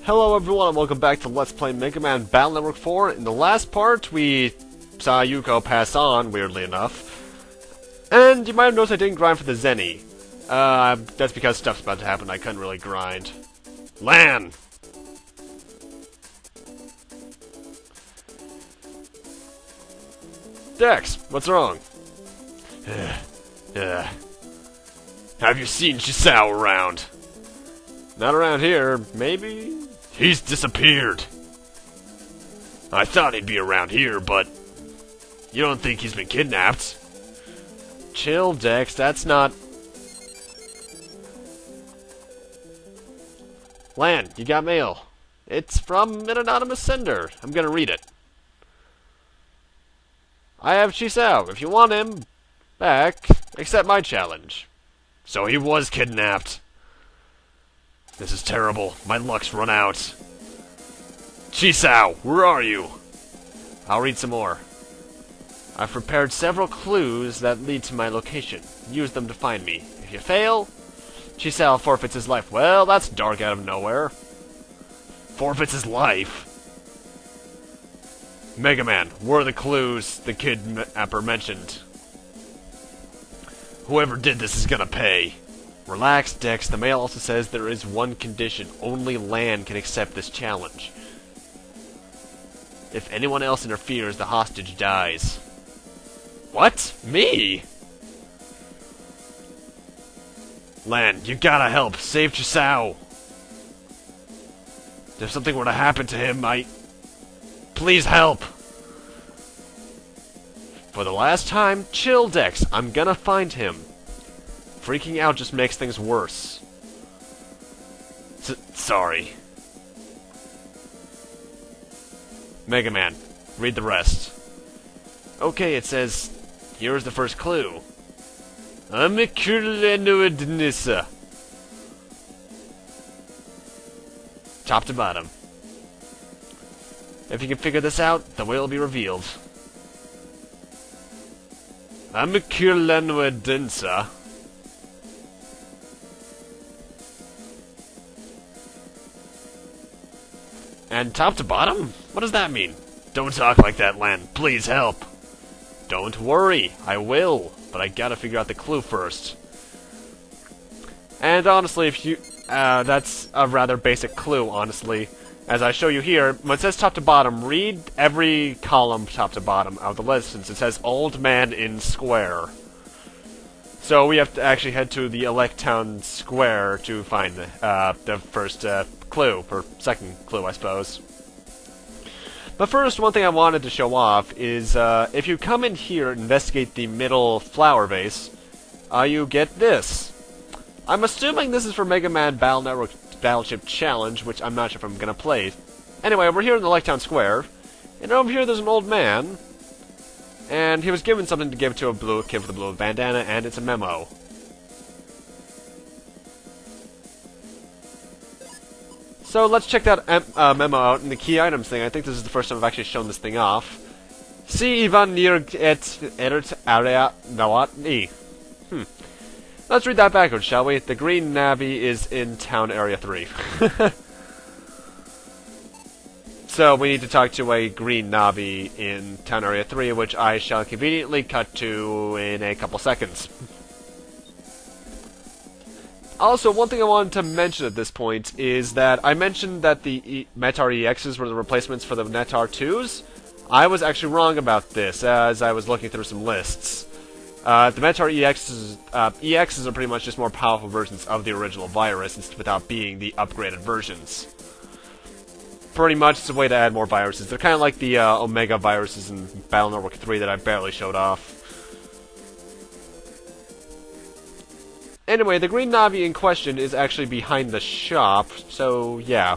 Hello everyone and welcome back to Let's Play Megaman Battle Network 4. In the last part, we saw Yuko pass on, weirdly enough. And you might have noticed I didn't grind for the Zenny. That's because stuff's about to happen, I couldn't really grind. Lan! Dex, what's wrong? Have you seen Searchisao around? Not around here, maybe? He's disappeared. I thought he'd be around here, but you don't think he's been kidnapped? Chill, Dex, that's not... Lan, you got mail. It's from an anonymous sender. I'm gonna read it. I have Searchisao. If you want him back, accept my challenge. So he was kidnapped. This is terrible. My luck's run out. Searchisao, where are you? I'll read some more. I've prepared several clues that lead to my location. Use them to find me. If you fail, Searchisao forfeits his life. Well, that's dark out of nowhere. Forfeits his life? Megaman, where are the clues the kidnapper mentioned? Whoever did this is gonna pay. Relax, Dex. The mail also says there is one condition. Only Lan can accept this challenge. If anyone else interferes, the hostage dies. What? Me? Lan, you gotta help. Save Searchisao. If something were to happen to him, Please help. For the last time, chill, Dex. I'm gonna find him. Freaking out just makes things worse. Sorry. Megaman, read the rest. Okay, it says, here's the first clue. Top to bottom. If you can figure this out, the way will be revealed. Amikulenuedensa. And top to bottom? What does that mean? Don't talk like that, Lan. Please help. Don't worry, I will. But I gotta figure out the clue first. And honestly, if you... that's a rather basic clue, honestly. As I show you here, when it says top to bottom, read every column top to bottom of the list, since it says Old Man in Square. So we have to actually head to the Electown Square to find the first clue, or second clue, I suppose. But first, one thing I wanted to show off is, if you come in here and investigate the middle flower vase, you get this. I'm assuming this is for Megaman Battle Network Battleship Challenge, which I'm not sure if I'm gonna play. Anyway, we're here in the Electown Square, and over here there's an old man, and he was given something to give to a blue kid with a blue bandana, and it's a memo. So let's check that memo out in the key items thing. I think this is the first time I've actually shown this thing off. See Ivan near et area nawatni. Let's read that backwards, shall we? The green navy is in town area 3. So we need to talk to a green navy in town area 3, which I shall conveniently cut to in a couple seconds. Also, one thing I wanted to mention at this point is that I mentioned that the Metar EXs were the replacements for the Netar 2s. I was actually wrong about this, as I was looking through some lists. The Metar EXs are pretty much just more powerful versions of the original virus, without being the upgraded versions. Pretty much, it's a way to add more viruses. They're kind of like the Omega viruses in Battle Network 3 that I barely showed off. Anyway, the green Navi in question is actually behind the shop, so yeah.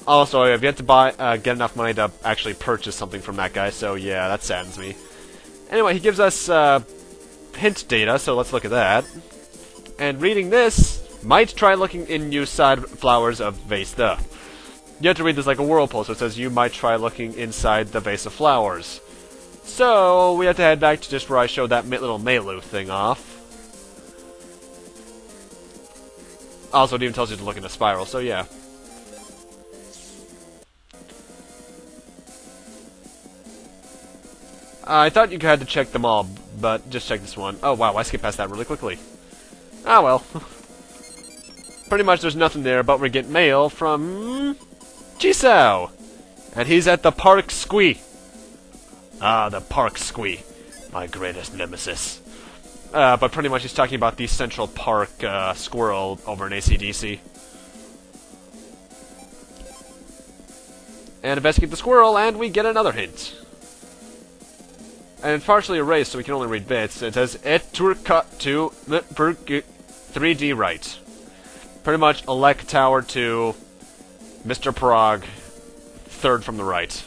Also, I've yet to get enough money to actually purchase something from that guy, so yeah, that saddens me. Anyway, he gives us hint data, so let's look at that. And reading this, might try looking in new side flowers of vase the. You have to read this like a whirlpool, so it says you might try looking inside the vase of flowers. So we have to head back to just where I showed that little Melu thing off. Also, it even tells you to look in a spiral, so yeah. I thought you had to check them all, but just check this one. Oh wow, I skipped past that really quickly. Ah well. Pretty much there's nothing there, but we get mail from Searchisao. And he's at the Park Squee. Ah, the Park Squee. My greatest nemesis. But pretty much he's talking about the Central Park squirrel over in AC/DC. And investigate the squirrel, and we get another hint. And it's partially erased, so we can only read bits. It says, Et turka to 3D right. Pretty much Elect Tower to Mr. Prague, third from the right.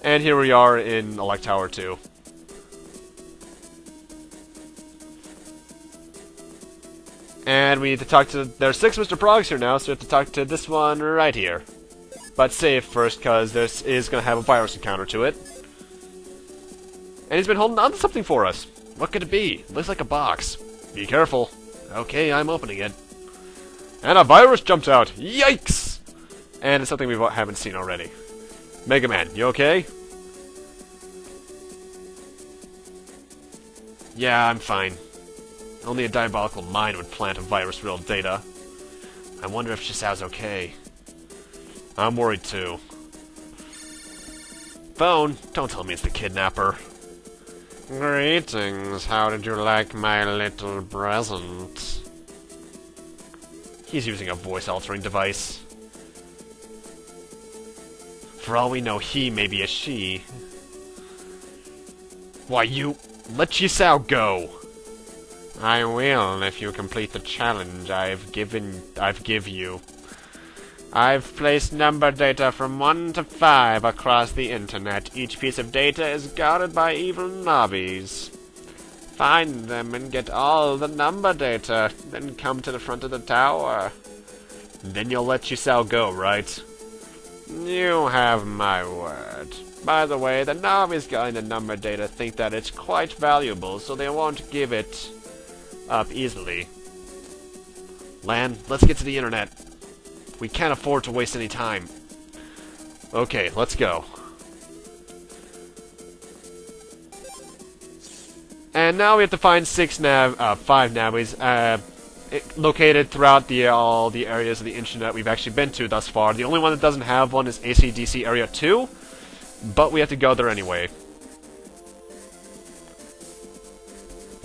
And here we are in Elect Tower 2. And we need to talk to... There's 6 Mr. Progs here now, so we have to talk to this one right here. But save first, because this is going to have a virus encounter to it. And he's been holding on to something for us. What could it be? Looks like a box. Be careful. Okay, I'm opening it. And a virus jumped out! Yikes! And it's something we haven't seen already. Megaman, you okay? Yeah, I'm fine. Only a diabolical mind would plant a virus-riddled data. I wonder if Searchisao's okay. I'm worried too. Phone, don't tell me it's the kidnapper. Greetings, how did you like my little present? He's using a voice-altering device. For all we know, he may be a she. Why, you... Let Searchisao go! I will, if you complete the challenge I've give you. I've placed number data from 1 to 5 across the internet. Each piece of data is guarded by evil Nobbies. Find them and get all the number data, then come to the front of the tower. Then you'll let Searchisao go, right? You have my word. By the way, the Nobbies guarding the number data think that it's quite valuable, so they won't give it up easily. Lan, let's get to the internet. We can't afford to waste any time. Okay, let's go. And now we have to find 5 Nobbies, located throughout all the areas of the internet we've actually been to thus far. The only one that doesn't have one is AC/DC Area 2, but we have to go there anyway.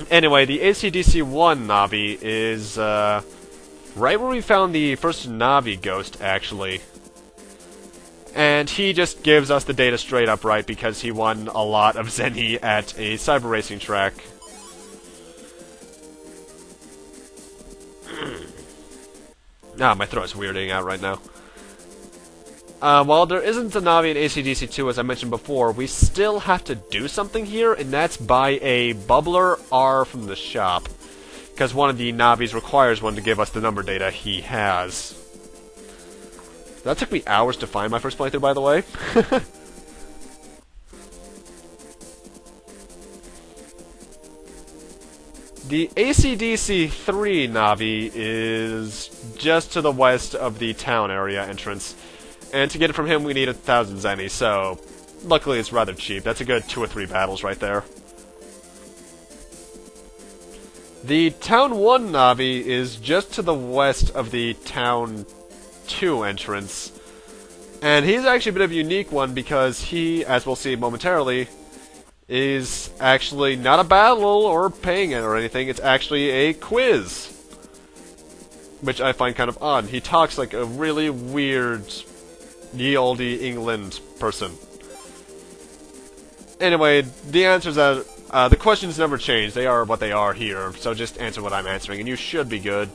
Anyway, the AC/DC 1 Navi is, right where we found the first Navi ghost, actually. And he just gives us the data straight up right because he won a lot of Zenny at a cyber racing track. Ah, my throat's weirding out right now. While there isn't a Navi in AC/DC 2, as I mentioned before, we still have to do something here, and that's buy a Bubbler R from the shop. Because one of the Navis requires one to give us the number data he has. That took me hours to find my first playthrough, by the way. The AC/DC 3 Navi is just to the west of the town area entrance. And to get it from him, we need 1,000 Zenny, so luckily it's rather cheap. That's a good 2 or 3 battles right there. The Town 1 Navi is just to the west of the Town 2 entrance. And he's actually a bit of a unique one because he, as we'll see momentarily, is actually not a battle or paying it or anything. It's actually a quiz. Which I find kind of odd. He talks like a really weird ye olde England person. Anyway, the answers are... the questions never change. They are what they are here, so just answer what I'm answering, and you should be good.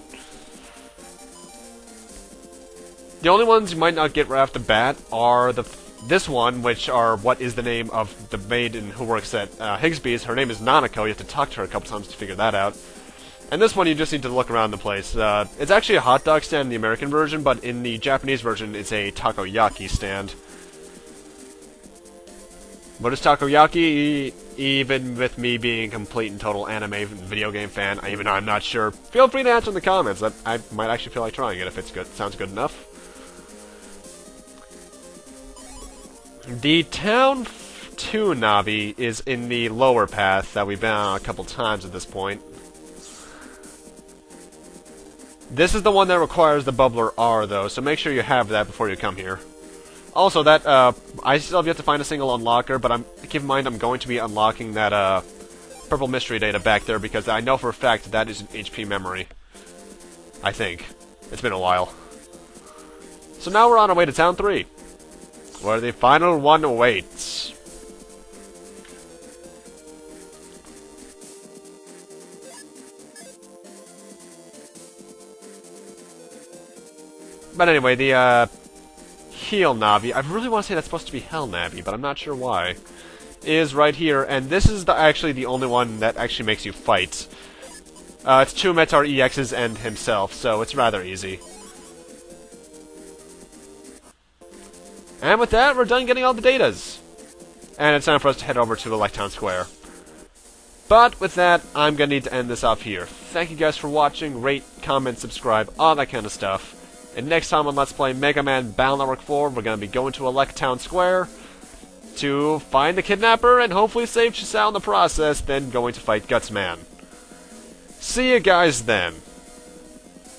The only ones you might not get right off the bat are this one, which are what is the name of the maiden who works at Higsby's. Her name is Nanako. You have to talk to her a couple times to figure that out. And this one, you just need to look around the place. It's actually a hot dog stand in the American version, but in the Japanese version, it's a takoyaki stand. What is takoyaki? Even with me being a complete and total anime and video game fan, even though I'm not sure, feel free to answer in the comments. I might actually feel like trying it if it's good. Sounds good enough. The Town 2 Navi is in the lower path that we've been on a couple times at this point. This is the one that requires the bubbler R, though, so make sure you have that before you come here. Also, that, I still have yet to find a single unlocker, but keep in mind I'm going to be unlocking that, purple mystery data back there, because I know for a fact that is an HP memory. I think. It's been a while. So now we're on our way to Town 3, where the final one awaits. But anyway, the, Heel Navi, I really want to say that's supposed to be Hell Navi, but I'm not sure why, is right here, and this is actually the only one that actually makes you fight. It's 2 Metar EXs and himself, so it's rather easy. And with that, we're done getting all the datas. And it's time for us to head over to Electown Square. But with that, I'm going to need to end this off here. Thank you guys for watching, rate, comment, subscribe, all that kind of stuff. And next time on Let's Play Mega Man Battle Network 4, we're going to be going to Electown Square to find the kidnapper and hopefully save Searchisao in the process, then going to fight Gutsman. See you guys then.